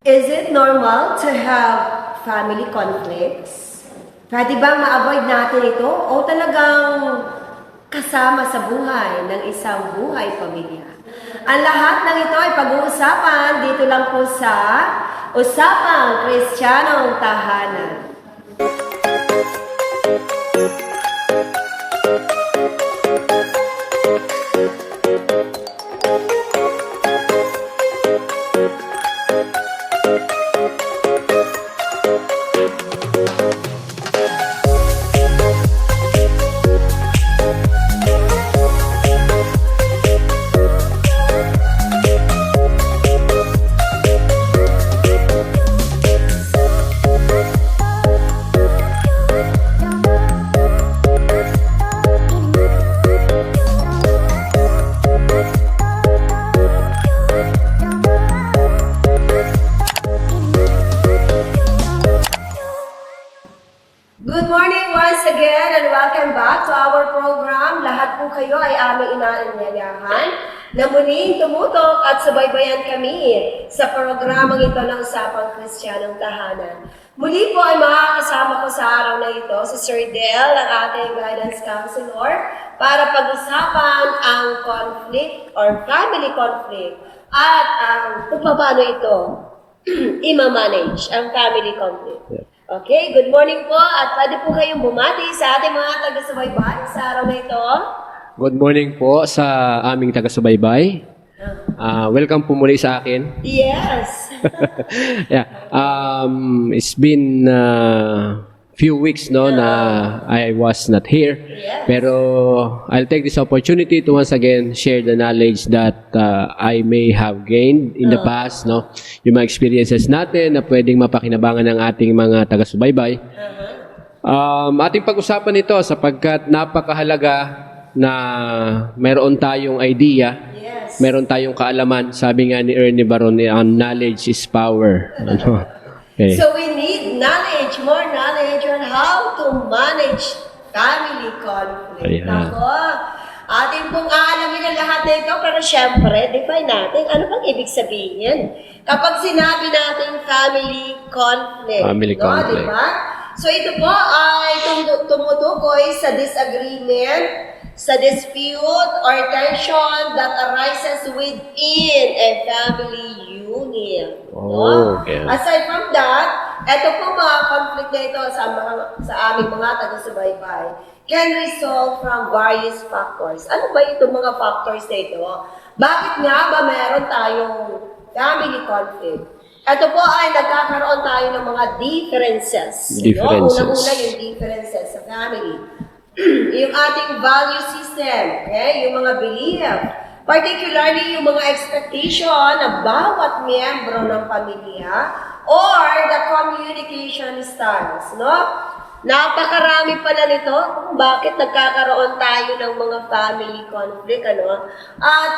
Is it normal to have family conflicts? Pwede bang ma-avoid natin ito o talagang kasama sa buhay ng isang buhay pamilya? Ang lahat ng ito ay pag-uusapan dito lang po sa Usapang Kristiyanong Tahanan. Good morning once again and welcome back to our program. Lahat po kayo ay aming inaanyayahan na muling tumutok at subaybayan kami sa programang ito ng Usapang Kristiyanong Tahanan. Muli po ay makakasama ko sa araw na ito si Sir Del, ang ating guidance counselor, para pag-usapan ang conflict or family conflict at kung paano ito i-manage ang family conflict. Okay, good morning po at pwede po kayong bumati sa ating mga taga-subaybay sa araw na ito. Good morning po sa aming taga-subaybay. Welcome po muli sa akin. Yes! Yeah. It's been few weeks na I was not here. Yes. Pero I'll take this opportunity to once again share the knowledge that I may have gained in the past, no? Yung mga experiences natin na pwedeng mapakinabangan ng ating mga taga-subaybay. Ating pag-usapan ito sapagkat napakahalaga na meron tayong idea, Yes. meron tayong kaalaman. Sabi nga ni Ernie Baron, knowledge is power. Ano? Okay. So we need knowledge, more knowledge on how to manage family conflict. Ayan. Ako, ating pong aalamin ang lahat na ito, pero syempre, define natin ano bang ibig sabihin. Kapag sinabi natin family conflict, Family conflict. Diba? So ito po ay tumutukoy sa disagreement, sa dispute or tension that arises within a family unit. Oh, okay. Aside from that, ito po mga conflict na ito sa aming mga taga-subaybay can result from various factors. Ano ba itong mga factors na ito? Bakit nga ba meron tayong family conflict? Ito po ay nagkakaroon tayo ng mga differences. Differences. Unang-una yung differences sa family. Yung ating value system, okay? Yung mga belief, particularly yung mga expectation ng bawat miyembro ng pamilya or the communication styles, no? Napakarami pala nito kung bakit nagkakaroon tayo ng mga family conflict, ano? At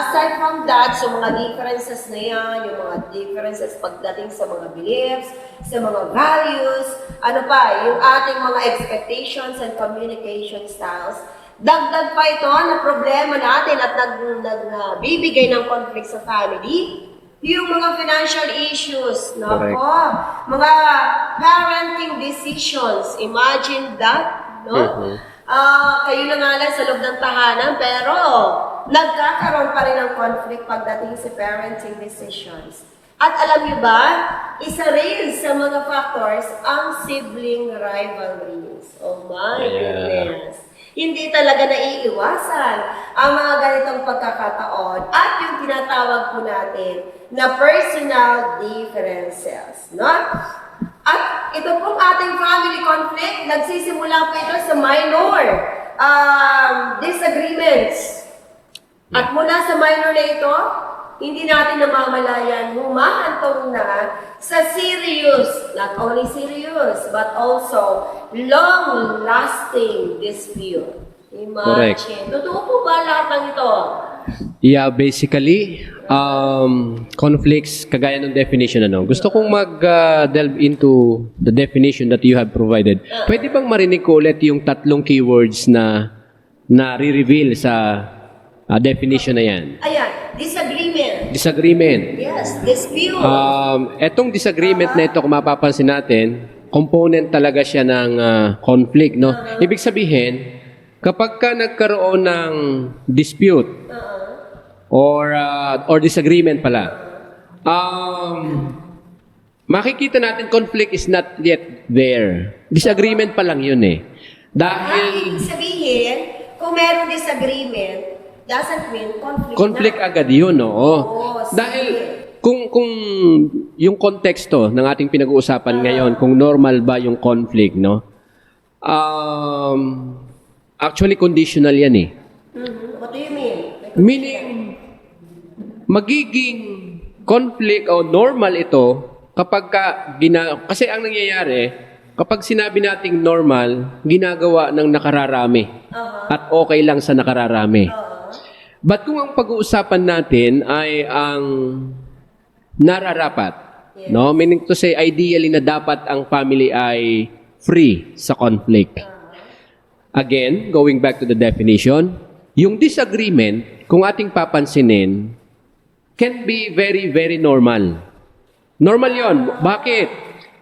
aside from that, so mga differences na yan, yung mga differences pagdating sa mga beliefs, sa mga values, ano pa, yung ating mga expectations and communication styles, dagdag pa ito na problema natin at nagbibigay ng conflict sa family, yung mga financial issues, nako, mga parenting decisions, imagine that, no? Kayo na nga lang sa loob ng tahanan, pero nagkakaroon pa rin ng conflict pagdating sa parenting decisions. At alam niyo ba, isa rin sa mga factors ang sibling rivalries. Oh my goodness. Hindi talaga naiiwasan ang mga ganitong pagkakataon at yung tinatawag po natin na personal differences, no? At ito pong ating family conflict, nagsisimula po ito sa minor disagreements. At mula sa minor na ito, hindi natin namamalayan, humahantong na sa serious, not only serious, but also long-lasting dispute. Imagine. Totoo po ba lahat ng ito? Yeah, basically, conflicts, kagaya ng definition, ano. Gusto kong mag-delve into the definition that you have provided. Pwede bang marinig ko ulit yung tatlong keywords na re-reveal sa definition na yan? Ayan, disagreement. Disagreement. Yes, dispute. Etong disagreement na ito, kung mapapansin natin, component talaga siya ng conflict, no? Ibig sabihin, kapag ka nagkaroon ng dispute or disagreement pala, makikita natin conflict is not yet there. Disagreement pa lang yun eh. Dahil Ibig sabihin, kung meron disagreement, doesn't mean conflict na. agad yun, oo. Oo, sige. Dahil kung yung konteksto ng ating pinag-uusapan ngayon, kung normal ba yung conflict, no? Actually, conditional yan eh. What do you mean? Meaning, magiging conflict o normal ito kapag kasi ang nangyayari, kapag sinabi nating normal, ginagawa ng nakararami. At okay lang sa nakararami. But kung ang pag-uusapan natin ay ang nararapat, no? Meaning to say, ideally na dapat ang family ay free sa conflict. Again, going back to the definition, yung disagreement, kung ating papansinin, can be very, very normal. Normal yon. Bakit?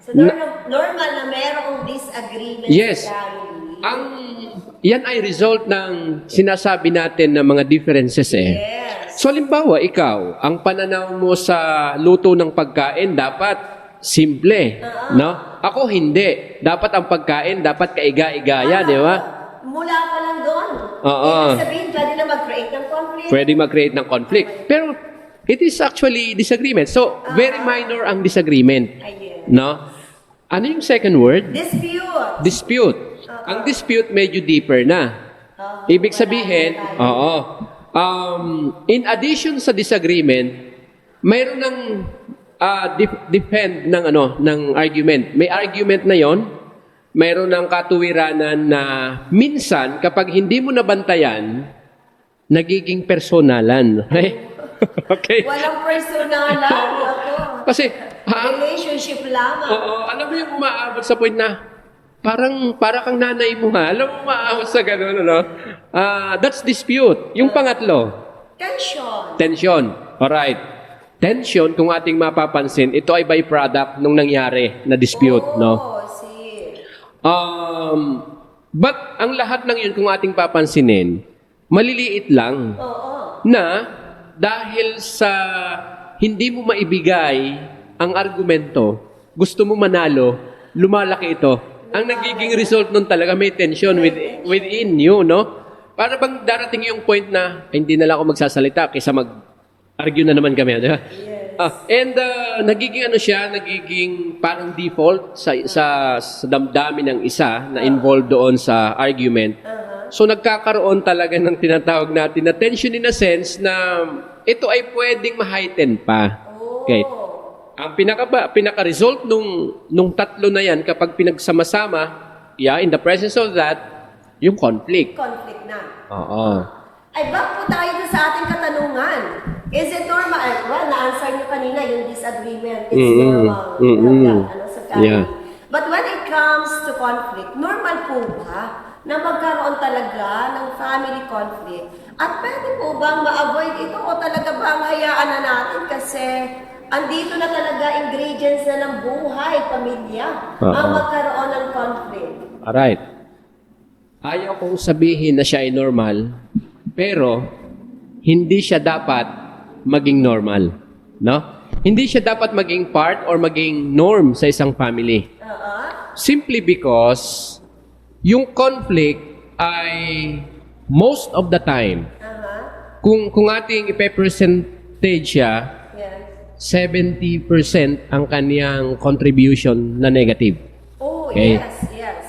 So, normal na merong disagreement Yes. sa family. Yan ay result ng sinasabi natin na mga differences eh. Yes. So, halimbawa, ikaw, ang pananaw mo sa luto ng pagkain dapat simple, no? Ako hindi. Dapat ang pagkain dapat kaiga-igaya, di ba? Mula pa lang doon. Oo. Ibig sabihin, pwede na mag-create ng conflict. Pwede mag-create ng conflict. Pero it is actually disagreement. So, very minor ang disagreement, Ayun. no? Ano yung second word? Dispute. Dispute. Ang dispute medyo deeper na. Ibig sabihin, in addition sa disagreement, mayroon ng defend ng argument. May argument na 'yon. Mayroon ng katuwiranan na minsan kapag hindi mo nabantayan, nagiging personalan. Okay? Walang personalan. Ako. Kasi Relationship lamang. alam mo yung umaabot sa point na para kang nanay mo nga. Alam mo umaabot sa gano'n, ano? That's dispute. Yung pangatlo, Tension. tension. Alright. Tension, kung ating mapapansin, ito ay byproduct nung nangyari na dispute, no? See. But ang lahat ng yun, kung ating papansinin, maliliit lang na dahil sa hindi mo maibigay ang argumento, gusto mo manalo, lumalaki ito. Ang nagiging result nun talaga may tension within you, no? Para bang darating yung point na hindi na lang ako magsasalita kaysa mag-argue na naman kami, di ba? Yes. Nagiging parang default sa damdamin ng isa na involved doon sa argument. So nagkakaroon talaga ng tinatawag natin na tension in a sense na ito ay pwedeng ma-heighten pa. Okay. Ang pinaka-result nung tatlo na yan kapag pinagsama-sama, in the presence of that, yung conflict. Conflict na. Oo. Ay, back po tayo dun sa ating katanungan. Is it normal? Well, na-answer niyo kanina yung disagreement. It's normal. Sa family. Yeah. But when it comes to conflict, normal po ba na magkaroon talaga ng family conflict? At pwede po bang ma-avoid ito o talaga bang hayaan na natin kasi andito na talaga ingredients na ng buhay, pamilya, ang magkaroon ng conflict? Alright. Ayaw kong sabihin na siya ay normal, pero hindi siya dapat maging normal. No? Hindi siya dapat maging part or maging norm sa isang family. Simply because yung conflict ay most of the time, kung ating ipe-percentage siya, Yes. 70% ang kaniyang contribution na negative. Oh, Okay. yes.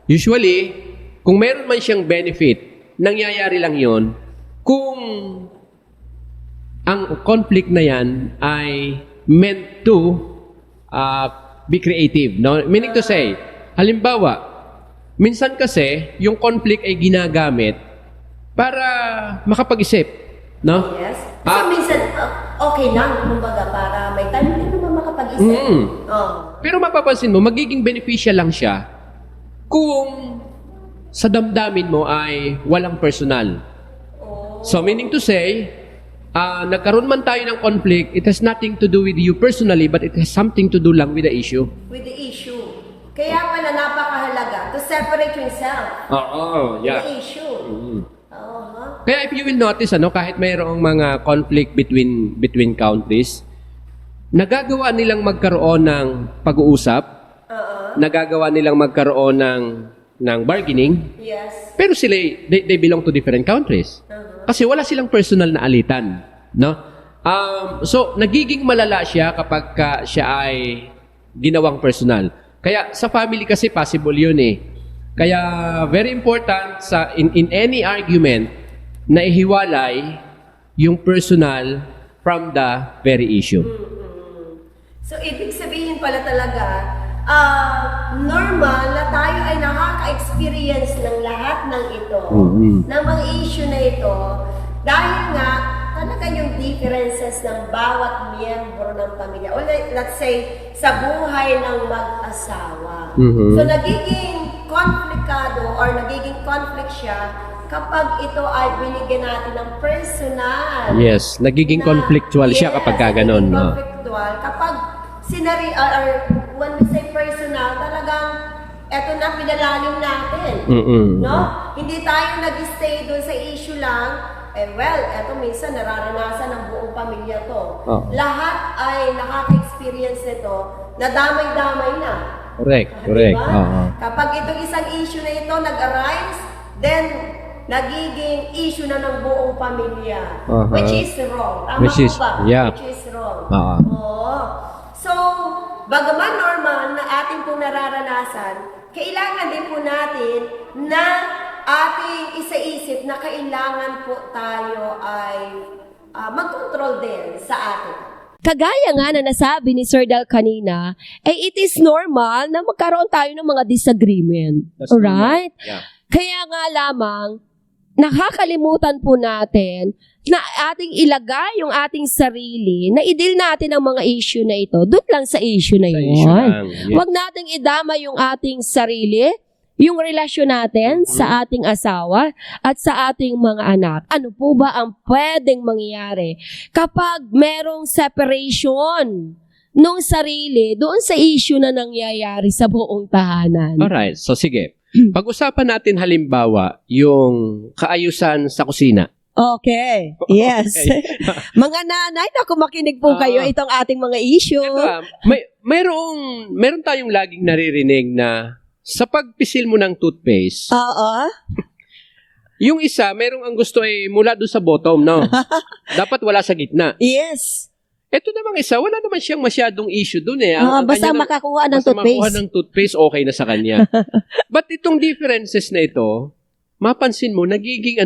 Usually, kung meron man siyang benefit, nangyayari lang yon kung ang conflict na yan ay meant to be creative. No? Meaning to say, halimbawa, minsan kasi, yung conflict ay ginagamit para makapag-isip. No? Yes. So, minsan, okay lang, kumbaga, para may time din naman makapag-isip. Pero mapapansin mo, magiging beneficial lang siya kung sa damdamin mo ay walang personal. So, meaning to say, nagkaroon man tayo ng conflict, it has nothing to do with you personally, but it has something to do lang with the issue. With the issue. Kaya pala napakahalaga to separate yourself. Oo, The issue. Kaya if you will notice, kahit mayroong mga conflict between countries, nagagawa nilang magkaroon ng pag-uusap, nagagawa nilang magkaroon ng bargaining, Yes. pero sila, they belong to different countries. Kasi wala silang personal na alitan, no? So, nagiging malala siya kapag siya ay ginawang personal. Kaya sa family kasi possible yun eh. Kaya very important in any argument na ihiwalay yung personal from the very issue. So, ibig sabihin pala talaga, normal na tayo ay nakaka-experience ng lahat ng ito, ng mga issue na ito, dahil nga, talaga yung differences ng bawat miyembro ng pamilya. O let's say, sa buhay ng mag-asawa. So, nagiging komplikado or nagiging conflict siya kapag ito ay binigyan natin ng personal. Yes, nagiging conflictual siya kapag gano'n. Nagiging conflictual. Kapag or when we say personal, talagang eto na pinalalim natin. No? Hindi tayo nag-stay doon sa issue lang. Eto minsan nararanasan ng buong pamilya to. Lahat ay nakaka-experience nito na damay-damay na. Correct. Diba? Kapag itong isang issue na ito nag-arise, then nagiging issue na ng buong pamilya. Which is wrong. Tama Which is wrong. Oo. So, bagaman normal na ating pong nararanasan, kailangan din po natin na ating isaisip na kailangan po tayo ay mag-control din sa atin. Kagaya nga na nasabi ni Sir Dal kanina, it is normal na magkaroon tayo ng mga disagreement. Alright? Yeah. Kaya nga lamang, nakakalimutan po natin na ating ilagay yung ating sarili, na i-deal natin ang mga issue na ito, doon lang sa issue na yun. Huwag nating idama yung ating sarili, yung relasyon natin sa ating asawa at sa ating mga anak. Ano po ba ang pwedeng mangyari kapag merong separation nung sarili doon sa issue na nangyayari sa buong tahanan? Alright, so sige. Pag-usapan natin halimbawa yung kaayusan sa kusina. Okay. Yes. Mga nanay, naku, makinig po kayo itong ating mga issue. Meron tayong laging naririnig na sa pagpisil mo ng toothpaste, yung isa, merong ang gusto ay mula doon sa bottom, no? Dapat wala sa gitna. Yes. Ito namang isa, wala naman siyang masyadong issue doon eh. Basta makakuha ng toothpaste. Basta makuha ng toothpaste, okay na sa kanya. But itong differences na ito, mapansin mo, nagiging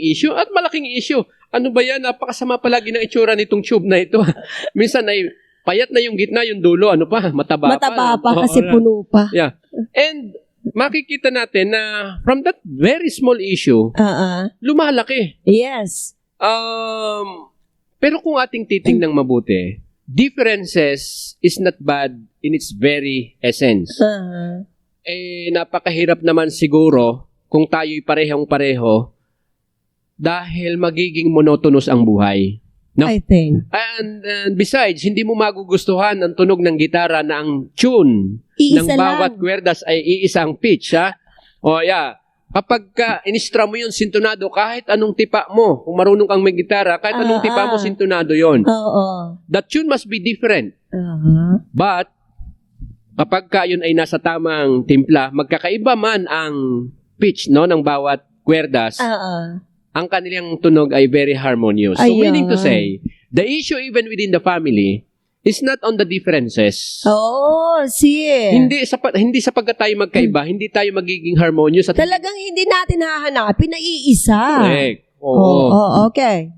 issue at malaking issue. Ano ba yan? Napakasama palagi ng itsura nitong tube na ito. Minsan ay payat na yung gitna, yung dulo, mataba pa kasi puno pa. Yeah. And makikita natin na from that very small issue, lumalaki. Yes. Pero kung ating titingnang mabuti, differences is not bad in its very essence. Napakahirap naman siguro kung tayo'y parehong-pareho dahil magiging monotonous ang buhay. No? I think. And besides, hindi mo magugustuhan ang tunog ng gitara na ang tune ng bawat kwerdas ay iisang pitch, ha? Kapag inistra mo yun, sintonado, kahit anong tipa mo, kung marunong kang may gitara, kahit anong tipa mo, sintonado yun. The tune must be different. But, kapag yun ay nasa tamang timpla, magkakaiba man ang pitch, no, ng bawat kwerdas, ang kanilang tunog ay very harmonious. So, meaning to say, the issue even within the family is not on the differences. Hindi sapagkat tayo magkaiba, hindi tayo magiging harmonious. At talagang hindi natin hahanapin na iisa. Correct. Okay.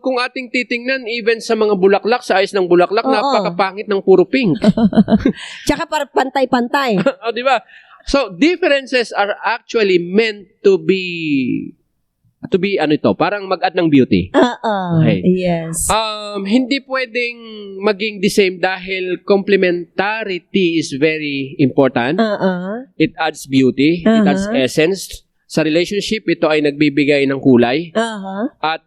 Kung ating titingnan, even sa mga bulaklak, sa ayos ng bulaklak, napakapangit ng puro pink. Tsaka pantay-pantay. Di ba? So, differences are actually meant to be parang mag-add ng beauty. Okay. Yes. Hindi pwedeng maging the same dahil complementarity is very important. It adds beauty, it adds essence. sa relationship, ito ay nagbibigay ng kulay. At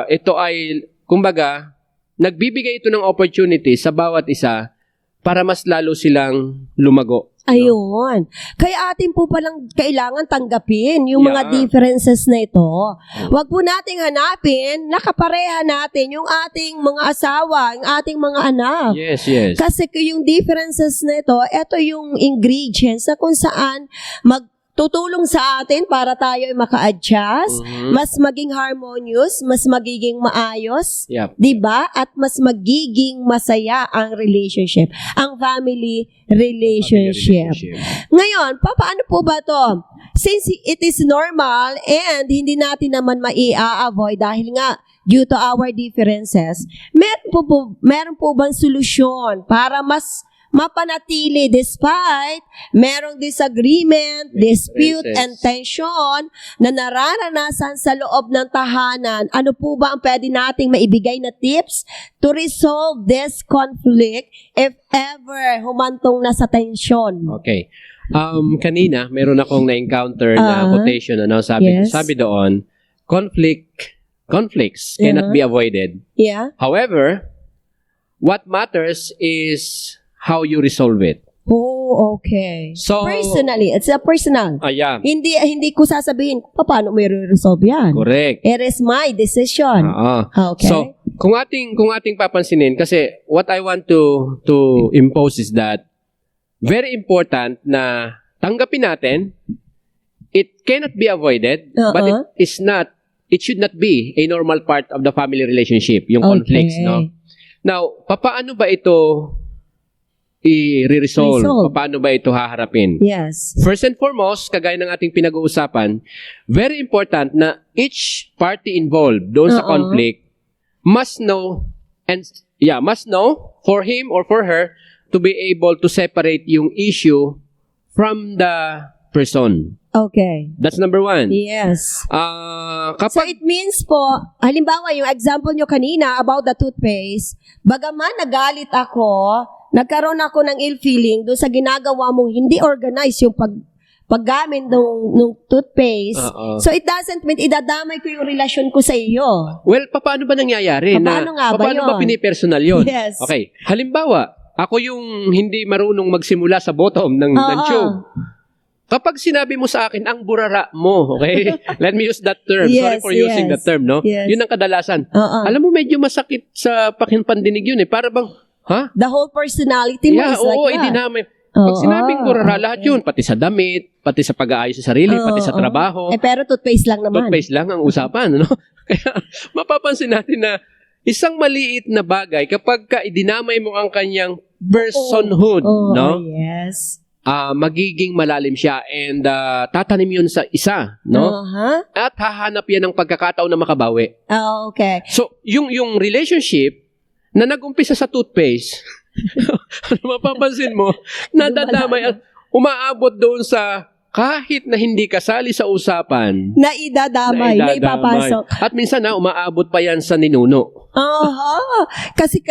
ito ay, kumbaga, nagbibigay ito ng opportunity sa bawat isa para mas lalo silang lumago. Ayun. Kaya atin po palang kailangan tanggapin yung mga Yeah. differences na ito. Huwag po nating hanapin, nakapareha natin yung ating mga asawa, yung ating mga anak. Yes, yes. Kasi yung differences na ito yung ingredients na kung saan magtutulong sa atin para tayo ay maka-adjust, Mhm. mas maging harmonious, mas magiging maayos, Yep. 'di ba? At mas magiging masaya ang relationship, ang family relationship. Ngayon, paano po ba 'to? Since it is normal and hindi natin naman mai-avoid dahil nga due to our differences, meron po bang solusyon para mas mapanatili despite merong disagreement, dispute, and tension na nararanasan sa loob ng tahanan? Ano po ba ang pwede nating maibigay na tips to resolve this conflict if ever humantong na sa tension? Okay. Kanina, meron akong na-encounter na quotation, Yes. sabi doon, conflicts cannot be avoided. Yeah? However, what matters is how you resolve it. Oh, okay. So, Personally, it's a personal. yeah, Hindi ko sasabihin paano may resolve yan. correct. It is my decision. Oo. Okay. So, kung ating papansinin, kasi what I want to impose is that very important na tanggapin natin, it cannot be avoided, but it should not be a normal part of the family relationship, yung conflicts, no? Now, paano ba ito i-resolve? Resolve. Paano ba ito haharapin? Yes. First and foremost, kagaya ng ating pinag-uusapan, very important na each party involved doon sa conflict must know for him or for her to be able to separate yung issue from the person. Okay. That's number one. Yes. So Kapag it means po, halimbawa yung example nyo kanina about the toothpaste, bagaman nagalit ako, nagkaroon ako ng ill feeling doon sa ginagawa mong hindi organized yung paggamit ng toothpaste. So it doesn't mean idadamay ko yung relasyon ko sa iyo. well, paano ba nangyayari? Paano nga ba paano yun? ba pinipersonal yun? Yes. Okay. Halimbawa, ako yung hindi marunong magsimula sa bottom ng tube. Kapag sinabi mo sa akin, ang burara mo, okay? Let me use that term. Sorry Yes, for using yes. that term, no? Yes. Yun ang kadalasan. Alam mo, medyo masakit sa pakinpandinig yun eh. Para bang, ha? The whole personality mo is like that. Idinamay. Pag sinabing burara, lahat yun. Pati sa damit, pati sa pag-aayos sa sarili, pati sa trabaho. Pero toothpaste lang naman. Toothpaste lang ang usapan, no? Kaya mapapansin natin na isang maliit na bagay kapag ka idinamay mo ang kanyang personhood, no? Yes. Magiging malalim siya and tatanim yun sa isa, no? At hahanap yan ng pagkakataon na makabawi. Okay. So, yung relationship na nag-umpisa sa toothpaste, mapapansin mo, nadadamay at umaabot doon sa kahit na hindi kasali sa usapan, Na idadamay, na ipapasok. At minsan umaabot pa yan sa ninuno. Kasi,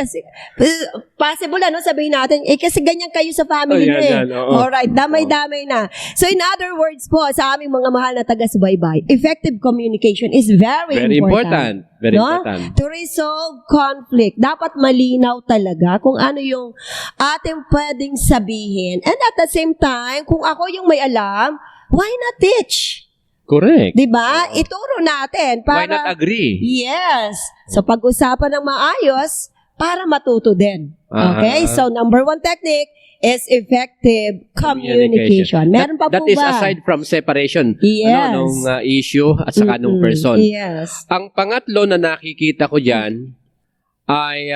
possible sabihin natin, kasi ganyan kayo sa family niyo eh. Alright, damay-damay na. So in other words po, sa aming mga mahal na taga-subaybay, effective communication is very important. Very No? important. To resolve conflict, dapat malinaw talaga kung ano yung ating pwedeng sabihin. And at the same time, kung ako yung may alam, why not teach? Correct. Diba? Ituro natin para... Why not agree? Yes. So, pag-usapan ng maayos para matuto din. Okay? So, number one technique is effective communication. Meron pa that po is ba? aside from separation. Yes. Nung issue at saka nung person. Yes. Ang pangatlo na nakikita ko dyan ay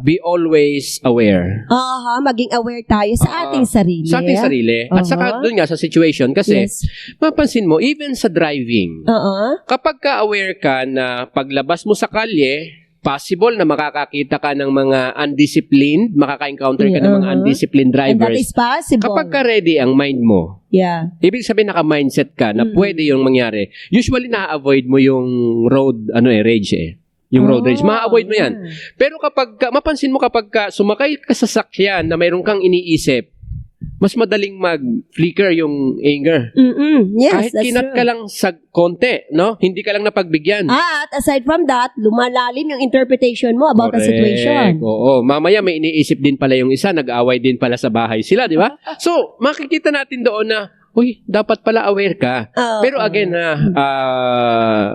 be always aware. Maging aware tayo sa ating sarili. Sa ating sarili. At saka doon nga sa situation. Kasi, Yes. mapansin mo, even sa driving, kapag ka-aware ka na paglabas mo sa kalye, possible na makakakita ka ng mga undisciplined, makaka-encounter ka ng mga undisciplined And that drivers. is possible. Kapag ka ready ang mind mo, Yeah. ibig sabihin naka-mindset ka na pwede yung mangyari. Usually na-avoid mo yung road rage eh. Yung road rage. Ma-avoid mo yan. Pero mapansin mo kapag sumakay ka sa sakyan na mayroon kang iniisip, mas madaling mag-flicker yung anger. Yes, Kahit that's kinat true. ka lang sa konti, no? Hindi ka lang napagbigyan. At aside from that, lumalalim yung interpretation mo about the Correct. situation. Oo. Mamaya may iniisip din pala yung isa, nag-away din pala sa bahay sila, di ba? So, makikita natin doon na, uy, dapat pala aware ka. Oo. Pero again,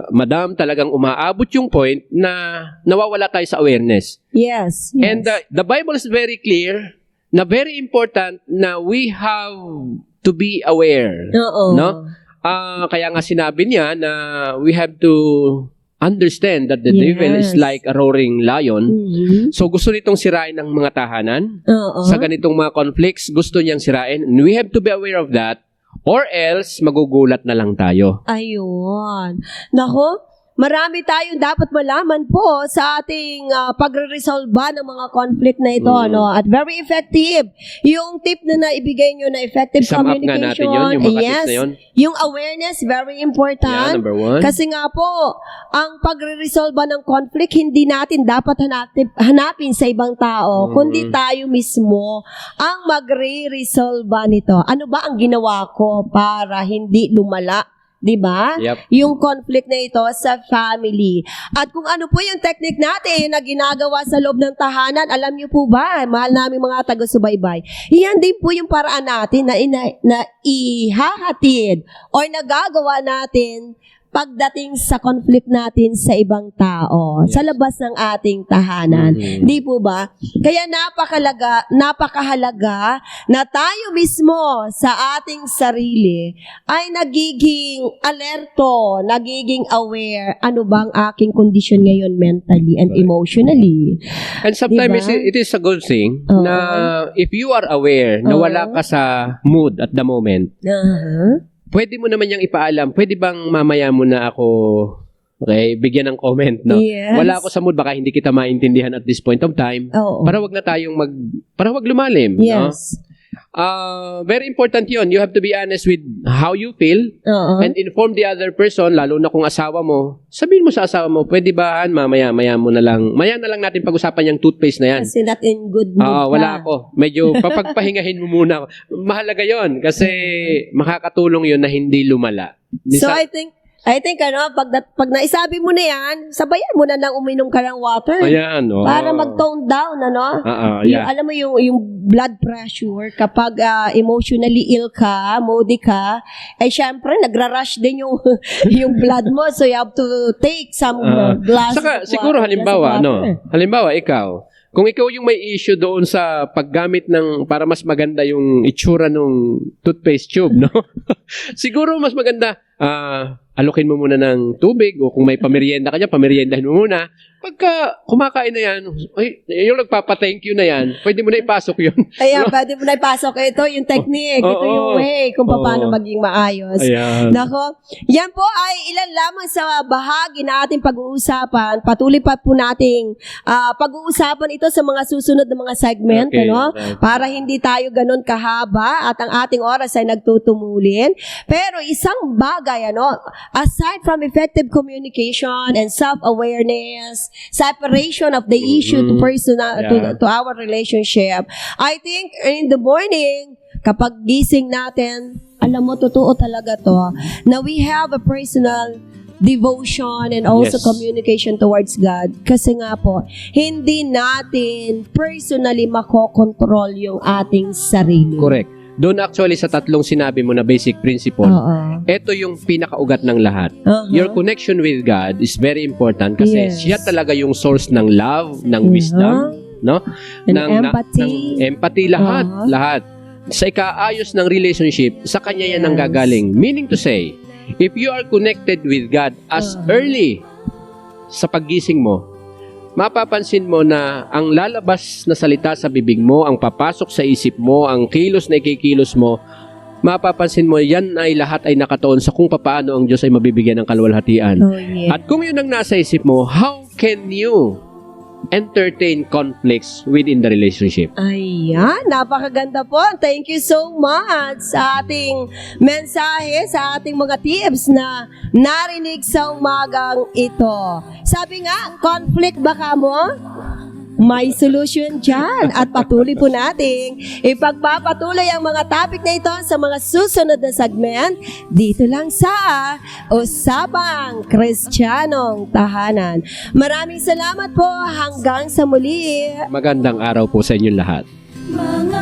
madam, talagang umaabot yung point na nawawala tayo sa awareness. Yes. And the Bible is very clear na very important na we have to be aware. Oo. No? Kaya nga sinabi niya na we have to understand that the devil is Yes. like a roaring lion. Mhm. So gusto nitong sirain ng mga tahanan. Oo. Sa ganitong mga conflicts, gusto niyang sirain. And we have to be aware of that or else magugulat na lang tayo. Ayun. Nako, marami tayong dapat malaman po sa ating pagre-resolve ng mga conflict na ito. No? At very effective. Yung tip na naibigay nyo na effective Sum up nga natin communication. yun, yung mga tips na yun. Yung awareness, very Yeah, important. number one. Kasi nga po, ang pagre-resolve ng conflict, hindi natin dapat hanapin sa ibang tao, kundi tayo mismo ang magre-resolve nito. Ano ba ang ginawa ko para hindi lumala? 'Di ba? Yep. Yung conflict na ito sa family. At kung ano po yung technique natin na ginagawa sa loob ng tahanan, alam niyo po ba, mahal namin mga taga-subaybay, iyan din po yung paraan natin na ihahatid or nagagawa natin pagdating sa conflict natin sa ibang tao, sa labas ng ating tahanan. Di po ba? Kaya napakahalaga na tayo mismo sa ating sarili ay nagiging alerto, nagiging aware, ano bang aking kondisyon ngayon mentally and emotionally. And sometimes Diba? it is a good thing Oo. na if you are aware na wala ka sa mood at the moment, pwede mo naman niyang ipaalam, pwede bang mamaya mo na ako, okay, bigyan ng comment, no? Yes. Wala ako sa mood, baka hindi kita maintindihan at this point of time. Oo. Para wag na tayong para wag lumalim, no? Yes. Very important yun. You have to be honest with how you feel Oo. and inform the other person, lalo na kung asawa mo. Sabihin mo sa asawa mo, pwede ba, maya na lang natin pag-usapan yung toothpaste na yan. Kasi not in good mood ka. Wala ako. Medyo papagpahingahin mo muna ako. Mahalaga yon kasi makakatulong yon na hindi lumala. So I think pag naisabi mo na yan, sabayan mo na lang uminom ka ng water. Ayan, oh. Para mag-tone down, Yeah. Alam mo yung blood pressure, kapag emotionally ill ka, moody ka, ay syempre, nagra-rush din yung, yung blood mo. So you have to take some glass Saka, of siguro water, halimbawa, glass of water. halimbawa ikaw, kung ikaw yung may issue doon sa paggamit ng, para mas maganda yung itsura ng toothpaste tube, no? Siguro mas maganda, alokin mo muna ng tubig o kung may pamerienda ka dyan, pameriendahin mo muna. Pagka kumakain na yan, yung nagpapa-thank you na yan, pwede mo na ipasok yun. Kaya pwede mo na ipasok. Ito yung technique. Ito yung way kung paano maging maayos. Ayan. Nako, yan po ay ilan lamang sa bahagi na ating pag-uusapan. Patuloy pa po nating pag-uusapan ito sa mga susunod na mga segment, Okay, right. Para hindi tayo ganun kahaba at ang ating oras ay nagtutumulin. Pero isang bagay, aside from effective communication and self-awareness, separation of the issue to personal to our relationship, I think in the morning, kapag gising natin, alam mo, totoo talaga to, na we have a personal devotion and also Yes. communication towards God. Kasi nga po, hindi natin personally makokontrol yung ating sarili. Correct. Doon actually sa tatlong sinabi mo na basic principle, Oo. ito yung pinakaugat ng lahat. Uh-huh. Your connection with God is very important kasi Yes. siya talaga yung source ng love, ng wisdom, no? And empathy. ng empathy, lahat, Uh-huh. lahat. Sa ikaayos ng relationship, sa kanya yan ang Yes. gagaling. Meaning to say, if you are connected with God as early sa paggising mo, mapapansin mo na ang lalabas na salita sa bibig mo, ang papasok sa isip mo, ang kilos na ikikilos mo, mapapansin mo yan ay lahat ay nakatuon sa kung paano ang Diyos ay mabibigyan ng kaluwalhatian. Oh, yeah. At kung yun ang nasa isip mo, how can you entertain conflicts within the relationship? Ayan, napakaganda po. Thank you so much sa ating mensahe, sa ating mga tips na narinig sa umagang ito. Sabi nga, conflict ba ka mo? may solution dyan. At patuloy po nating ipagpapatuloy ang mga topic na ito sa mga susunod na segment dito lang sa Usapang Kristiyanong Tahanan. Maraming salamat po hanggang sa muli. Magandang araw po sa inyong lahat. Mga